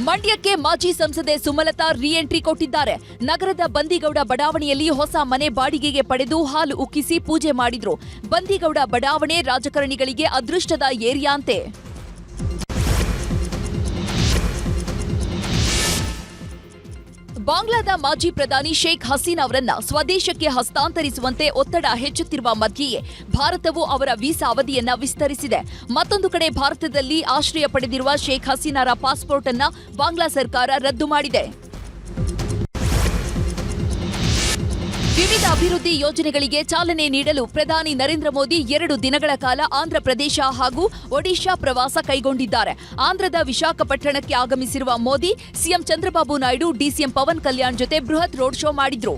ಮಂಡ್ಯಕ್ಕೆ ಮಾಜಿ ಸಂಸದೆ ಸುಮಲತಾ ರೀಎಂಟ್ರಿ ಕೊಟ್ಟಿದ್ದಾರೆ. ನಗರದ ಬಂದಿಗೌಡ ಬಡಾವಣೆಯಲ್ಲಿ ಹೊಸ ಮನೆ ಬಾಡಿಗೆಗೆ ಪಡೆದು ಹಾಲು ಉಕ್ಕಿಸಿ ಪೂಜೆ ಮಾಡಿದ್ರು. ಬಂದಿಗೌಡ ಬಡಾವಣೆ ರಾಜಕಾರಣಿಗಳಿಗೆ ಅದೃಷ್ಟದ ಏರಿಯಾ ಅಂತೆ. ಬಾಂಗ್ಲಾದ ಮಾಜಿ ಪ್ರಧಾನಿ ಶೇಖ್ ಹಸೀನಾ ಅವರನ್ನ ಸ್ವದೇಶಕ್ಕೆ ಹಸ್ತಾಂತರಿಸುವಂತೆ ಒತ್ತಡ ಹೆಚ್ಚುತ್ತಿರುವ ಮಧ್ಯೆಯೇ ಭಾರತವು ಅವರ ವೀಸಾ ಅವಧಿಯನ್ನ ವಿಸ್ತರಿಸಿದೆ. ಮತ್ತೊಂದು ಕಡೆ ಭಾರತದಲ್ಲಿ ಆಶ್ರಯ ಪಡೆದಿರುವ ಶೇಖ್ ಹಸೀನಾರ ಪಾಸ್ಪೋರ್ಟ್ ಅನ್ನ ಬಾಂಗ್ಲಾ ಸರ್ಕಾರ ರದ್ದು ಮಾಡಿದೆ. ವಿವಿಧ ಅಭಿವೃದ್ಧಿ ಯೋಜನೆಗಳಿಗೆ ಚಾಲನೆ ನೀಡಲು ಪ್ರಧಾನಿ ನರೇಂದ್ರ ಮೋದಿ 2 ದಿನಗಳ ಕಾಲ ಆಂಧ್ರಪ್ರದೇಶ ಹಾಗೂ ಒಡಿಶಾ ಪ್ರವಾಸ ಕೈಗೊಂಡಿದ್ದಾರೆ. ಆಂಧ್ರದ ವಿಶಾಖಪಟ್ಟಣಕ್ಕೆ ಆಗಮಿಸಿರುವ ಮೋದಿ ಸಿಎಂ ಚಂದ್ರಬಾಬು ನಾಯ್ಡು, ಡಿಸಿಎಂ ಪವನ್ ಕಲ್ಯಾಣ್ ಜೊತೆ ಬೃಹತ್ ರೋಡ್ ಶೋ ಮಾಡಿದ್ರು.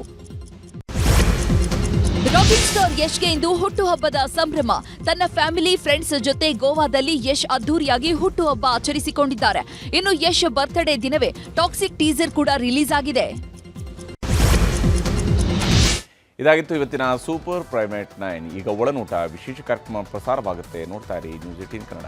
ರಾಕಿಂಗ್ ಸ್ಟಾರ್ ಯಶ್ಗೆ ಇಂದು ಹುಟ್ಟುಹಬ್ಬದ ಸಂಭ್ರಮ. ತನ್ನ ಫ್ಯಾಮಿಲಿ, ಫ್ರೆಂಡ್ಸ್ ಜೊತೆ ಗೋವಾದಲ್ಲಿ ಯಶ್ ಅದ್ದೂರಿಯಾಗಿ ಹುಟ್ಟುಹಬ್ಬ ಆಚರಿಸಿಕೊಂಡಿದ್ದಾರೆ. ಇನ್ನು ಯಶ್ ಬರ್ತ್ಡೇ ದಿನವೇ ಟಾಕ್ಸಿಕ್ ಟೀಸರ್ ಕೂಡ ರಿಲೀಸ್ ಆಗಿದೆ. ಇದಾಗಿತ್ತು ಇವತ್ತಿನ ಸೂಪರ್ ಪ್ರೈಮ್ 9. ಈಗ ಒಳನೋಟ ವಿಶೇಷ ಕಾರ್ಯಕ್ರಮ ಪ್ರಸಾರವಾಗುತ್ತೆ. ನೋಡ್ತಾ ಇರಿ ನ್ಯೂಸ್ 18 ಕನ್ನಡ.